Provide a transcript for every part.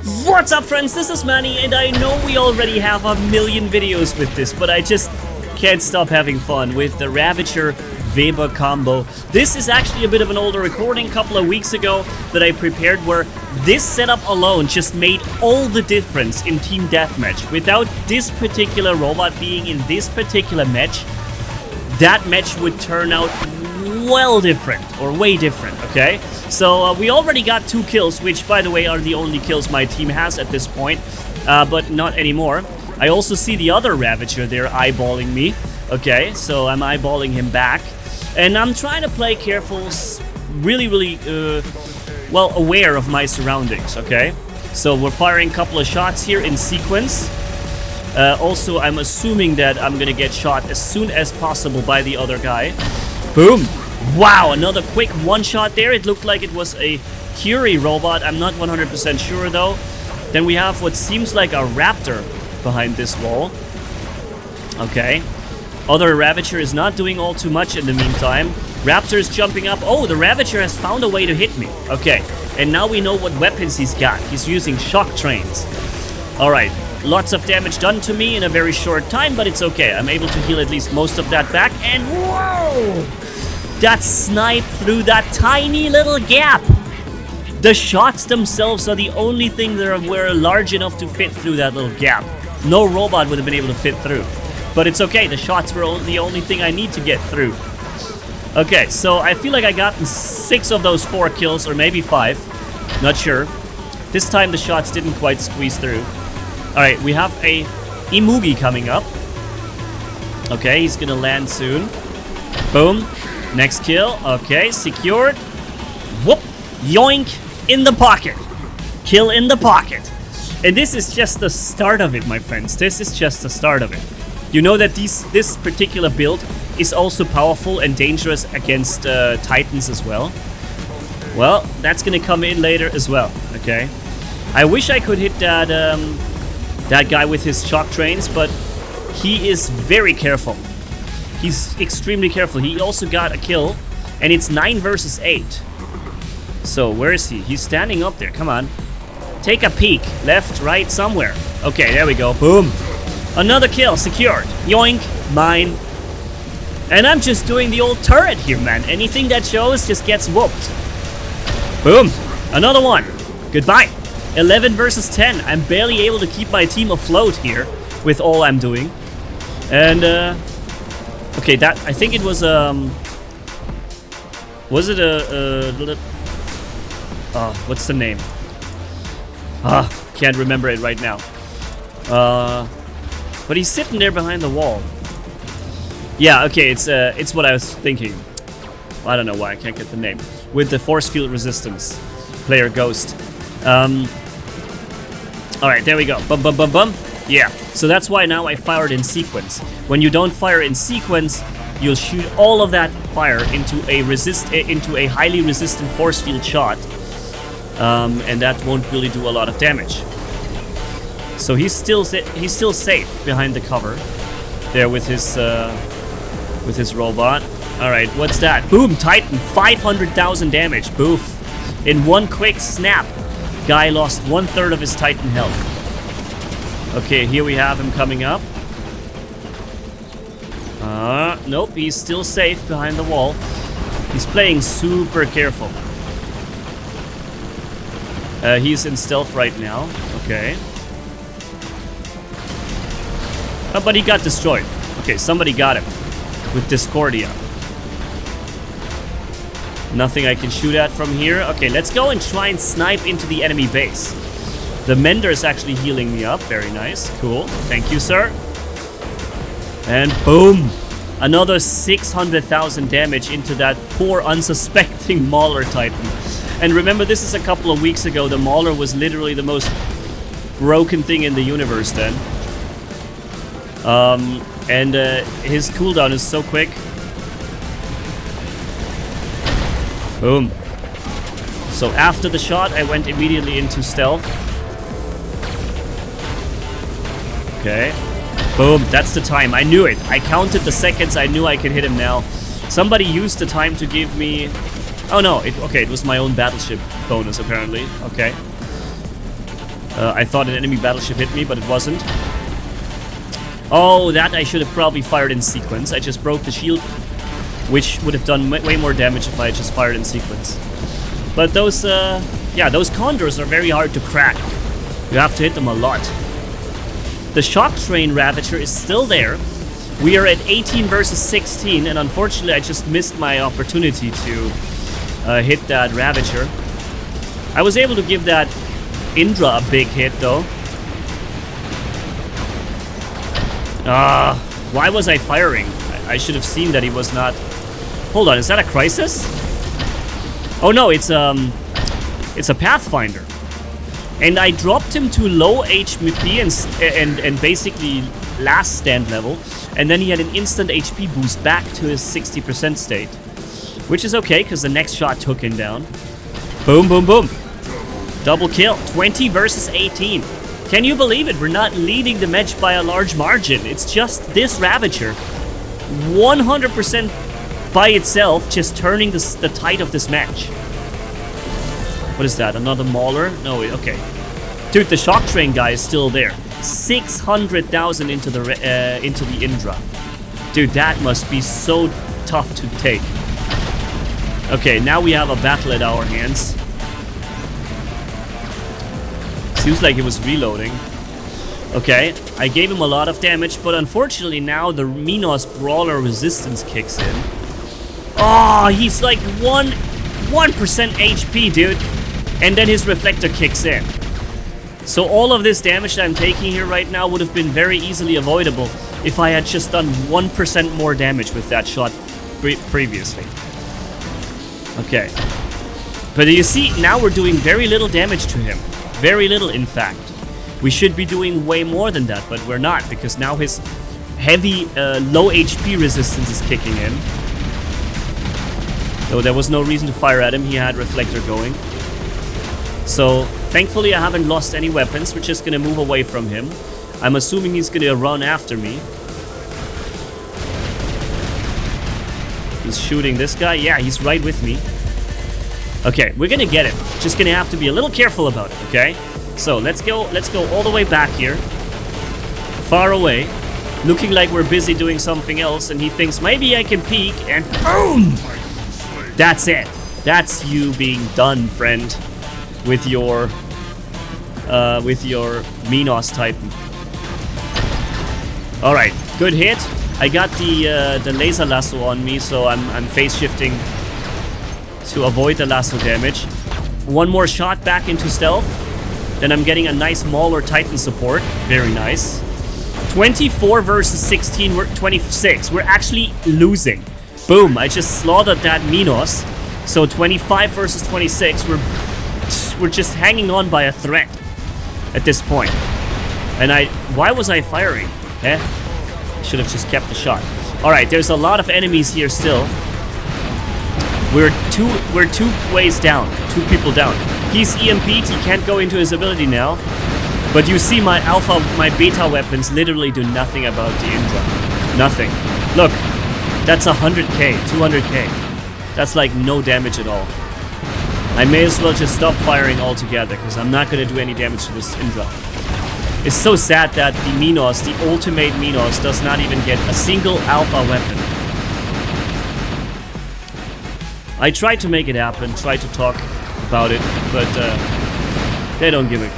What's up, friends? This is Manny, and I know we already have a million videos with this, but I just can't stop having fun with the Ravager Weber combo. This is actually a bit of an older recording, a couple of weeks ago, that I prepared, where this setup alone just made all the difference in Team Deathmatch. Without this particular robot being in this particular match, that match would turn out well different, or way different, okay? So we already got 2 kills, which, by the way, are the only kills my team has at this point, but not anymore. I also see the other Ravager there eyeballing me, okay? So I'm eyeballing him back, and I'm trying to play careful, really, well, aware of my surroundings, okay? So we're firing a couple of shots here in sequence. Also, I'm assuming that I'm gonna get shot as soon as possible by the other guy. Boom! Wow, another quick one-shot there. It looked like it was a Curie robot. I'm not 100% sure, though. Then we have what seems like a Raptor behind this wall. Okay. Other Ravager is not doing all too much in the meantime. Raptor is jumping up. Oh, the Ravager has found a way to hit me. Okay. And now we know what weapons he's got. He's using shock trains. Alright. Lots of damage done to me in a very short time, but it's okay. I'm able to heal at least most of that back. And whoa! That snipe through that tiny little gap. The shots themselves are the only thing that were large enough to fit through that little gap. No robot would have been able to fit through. But it's okay, the shots were the only thing I need to get through. Okay, so I feel like I got 6 of those 4 kills, or maybe 5. Not sure. This time the shots didn't quite squeeze through. Alright, we have a Imugi coming up. Okay, he's gonna land soon. Boom. Next kill. Okay, secured. Whoop. Yoink. In the pocket. Kill in the pocket. And this is just the start of it, my friends. This is just the start of it. You know that this particular build is also powerful and dangerous against Titans as well. Well, that's gonna come in later as well. Okay. I wish I could hit that that guy with his shock trains, but he is very careful. He's extremely careful. He also got a kill, and it's 9 versus 8. So where is he? He's standing up there. Come on. Take a peek. Left, right, somewhere. Okay, there we go. Boom. Another kill. Secured. Yoink. Mine. And I'm just doing the old turret here, man. Anything that shows just gets whooped. Boom. Another one. Goodbye. 11 versus 10. I'm barely able to keep my team afloat here with all I'm doing. And, okay, that, I think it was, was it what's the name? Can't remember it right now. But he's sitting there behind the wall. Yeah, okay, it's what I was thinking. I don't know why I can't get the name. With the force field resistance. Player Ghost. Alright, there we go. Bum, bum, bum, bum. Yeah, so that's why now I fired in sequence. When you don't fire in sequence, you'll shoot all of that fire into a highly resistant force field shot, and that won't really do a lot of damage. So he's still safe behind the cover there with his robot. All right, what's that? Boom, Titan, 500,000 damage. Boof! In one quick snap, guy lost 1/3 of his Titan health. Okay, here we have him coming up. Nope, he's still safe behind the wall. He's playing super careful. He's in stealth right now. Okay. Oh, but he got destroyed. Okay, somebody got him with Discordia. Nothing I can shoot at from here. Okay, let's go and try and snipe into the enemy base. The Mender is actually healing me up. Very nice. Cool. Thank you, sir. And boom! Another 600,000 damage into that poor, unsuspecting Mauler Titan. And remember, this is a couple of weeks ago. The Mauler was literally the most broken thing in the universe then. And his cooldown is so quick. Boom. So after the shot, I went immediately into stealth. Okay. Boom, that's the time. I knew it. I counted the seconds. I knew I could hit him now. Somebody used the time to give me... Oh no, okay, it was my own battleship bonus apparently. Okay. I thought an enemy battleship hit me, but it wasn't. Oh, that I should have probably fired in sequence. I just broke the shield, which would have done way more damage if I had just fired in sequence. But those, yeah, those condors are very hard to crack. You have to hit them a lot. The shock train Ravager is still there. We are at 18 versus 16, and unfortunately I just missed my opportunity to hit that Ravager. I was able to give that Indra a big hit, though. Why was I firing? I should have seen that he was not... Hold on, is that a crisis? Oh no, it's a Pathfinder. And I dropped him to low HP and basically last stand level. And then he had an instant HP boost back to his 60% state. Which is okay, because the next shot took him down. Boom, boom, boom. Double kill. 20 versus 18. Can you believe it? We're not leading the match by a large margin. It's just this Ravager 100% by itself just turning the tide of this match. What is that? Another Mauler? No, okay. Dude, the shock train guy is still there. 600,000 into the Indra. Dude, that must be so tough to take. Okay, now we have a battle at our hands. Seems like he was reloading. Okay, I gave him a lot of damage, but unfortunately now the Minos Brawler resistance kicks in. Oh, he's like 1% HP, dude. And then his reflector kicks in. So all of this damage that I'm taking here right now would have been very easily avoidable if I had just done 1% more damage with that shot previously. Okay. But you see, now we're doing very little damage to him. Very little, in fact. We should be doing way more than that, but we're not, because now his heavy low HP resistance is kicking in. Though there was no reason to fire at him, he had reflector going. So, thankfully I haven't lost any weapons, we're just gonna move away from him. I'm assuming he's gonna run after me. He's shooting this guy, yeah, he's right with me. Okay, we're gonna get him. Just gonna have to be a little careful about it, okay? So, let's go all the way back here. Far away. Looking like we're busy doing something else, and he thinks maybe I can peek, and boom! That's it. That's you being done, friend. With your Minos Titan. Alright, good hit. I got the laser lasso on me, so I'm phase shifting to avoid the lasso damage. One more shot back into stealth. Then I'm getting a nice Mauler Titan support. Very nice. 24 versus 16, we're 26. We're actually losing. Boom, I just slaughtered that Minos. So 25 versus 26, we're just hanging on by a thread at this point. And why was I firing? Should have just kept the shot. Alright, there's a lot of enemies here still. We're two ways down. 2 people down. He's EMP'd, he can't go into his ability now. But you see my beta weapons literally do nothing about the Indra. Nothing. Look, that's 100k, 200k. That's like no damage at all. I may as well just stop firing altogether, because I'm not going to do any damage to this Indra. It's so sad that the Minos, the ultimate Minos, does not even get a single alpha weapon. I tried to make it happen, tried to talk about it, but they don't give a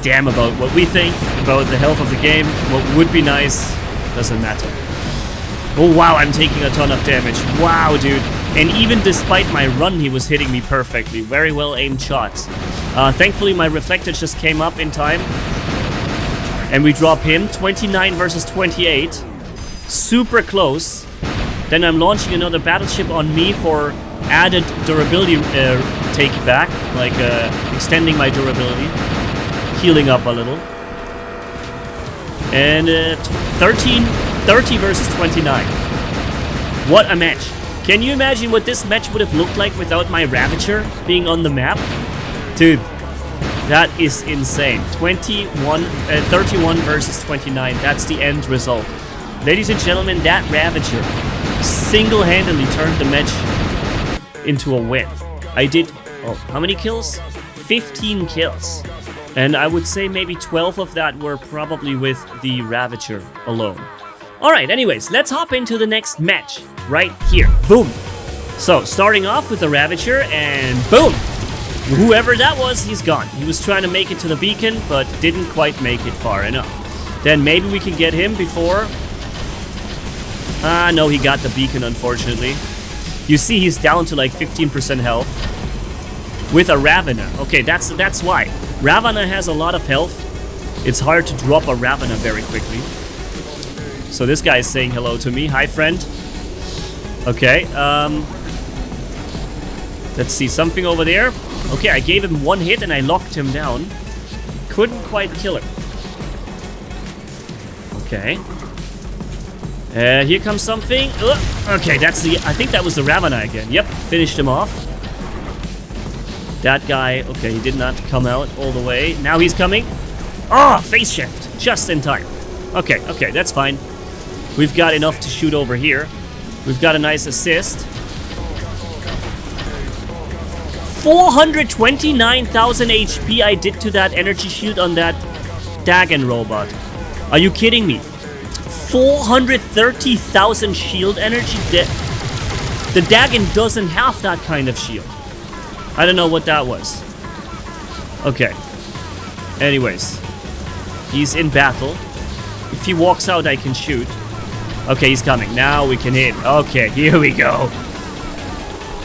damn about what we think, about the health of the game. What would be nice, doesn't matter. Oh wow, I'm taking a ton of damage. Wow, dude. And even despite my run, he was hitting me perfectly. Very well aimed shots. Thankfully, my reflector just came up in time. And we drop him. 29 versus 28. Super close. Then I'm launching another battleship on me for added durability take back. Like extending my durability. Healing up a little. And 30 versus 29. What a match. Can you imagine what this match would have looked like without my Ravager being on the map? Dude, that is insane. 31 versus 29. That's the end result. Ladies and gentlemen, that Ravager single-handedly turned the match into a win. I did, oh, how many kills? 15 kills. And I would say maybe 12 of that were probably with the Ravager alone. Alright, anyways, let's hop into the next match right here. Boom! So, starting off with the Ravager, and boom! Whoever that was, he's gone. He was trying to make it to the beacon, but didn't quite make it far enough. Then maybe we can get him before... no, he got the beacon, unfortunately. You see he's down to like 15% health. With a Ravager. Okay, that's why. Ravager has a lot of health. It's hard to drop a Ravager very quickly. So this guy is saying hello to me. Hi, friend. Okay, let's see, something over there. Okay, I gave him one hit and I locked him down. Couldn't quite kill him. Okay. Here comes something. Okay, that's the... I think that was the Ravager again. Yep, finished him off. That guy... Okay, he did not come out all the way. Now he's coming. Oh, phase shift. Just in time. Okay, that's fine. We've got enough to shoot over here. We've got a nice assist. 429,000 HP I did to that energy shield on that Dagon robot. Are you kidding me? 430,000 shield energy. The Dagon doesn't have that kind of shield. I don't know what that was. Okay. Anyways. He's in battle. If he walks out, I can shoot. Okay, he's coming. Now we can hit. Okay, here we go.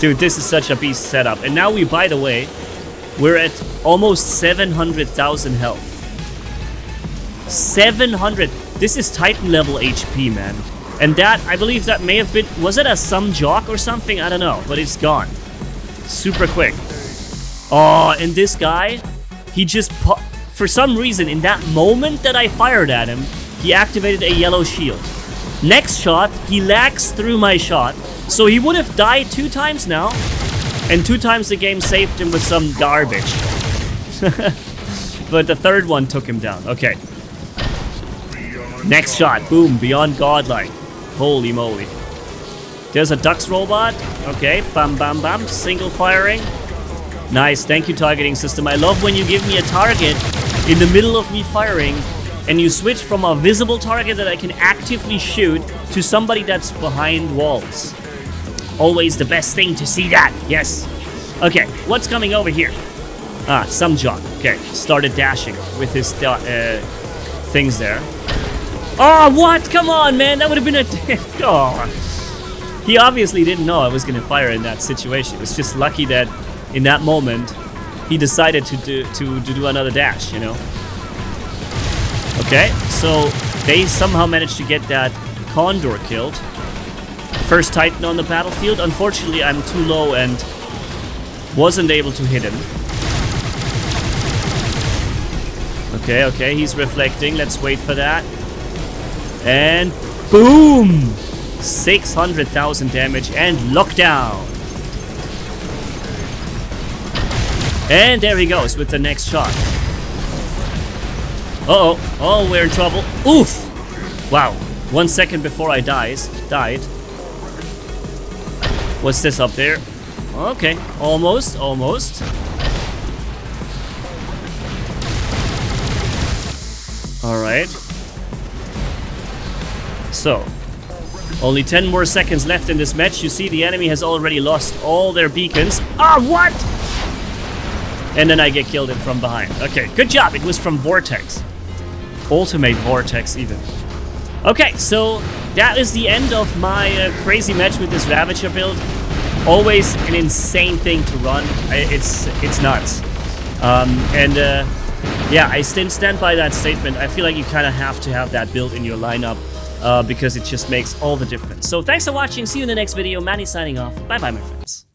Dude, this is such a beast setup. And now we, by the way, we're at almost 700,000 health. 700. This is Titan level HP, man. And that, I believe that may have been... Was it a some jock or something? I don't know. But it's gone. Super quick. Oh, and this guy, he just... For some reason, in that moment that I fired at him, he activated a yellow shield. Next shot, he lags through my shot. So he would have died 2 times now. And 2 times the game saved him with some garbage. But the third one took him down. Okay. Next shot. Boom. Beyond godlike. Holy moly. There's a Dux robot. Okay. Bam, bam, bam. Single firing. Nice. Thank you, targeting system. I love when you give me a target in the middle of me firing. And you switch from a visible target that I can actively shoot to somebody that's behind walls. Always the best thing to see that. Yes. Okay, what's coming over here? Ah, some jock. Okay, started dashing with his things there. Oh, what? Come on, man. That would have been a... Oh. He obviously didn't know I was going to fire in that situation. It was just lucky that in that moment he decided to do another dash, you know? Okay, so they somehow managed to get that Condor killed. First Titan on the battlefield. Unfortunately, I'm too low and wasn't able to hit him. Okay, he's reflecting. Let's wait for that. And boom! 600,000 damage and lockdown. And there he goes with the next shot. Uh-oh. Oh, we're in trouble. Oof! Wow. 1 second before I died. What's this up there? Okay. Almost. Alright. So. Only 10 more seconds left in this match. You see the enemy has already lost all their beacons. Ah, what? And then I get killed in from behind. Okay, good job. It was from Vortex. Ultimate Vortex, even. Okay, so that is the end of my crazy match with this Ravager build. Always an insane thing to run. It's nuts. Yeah, I stand by that statement. I feel like you kind of have to have that build in your lineup because it just makes all the difference. So thanks for watching. See you in the next video. Manni signing off. Bye-bye, my friends.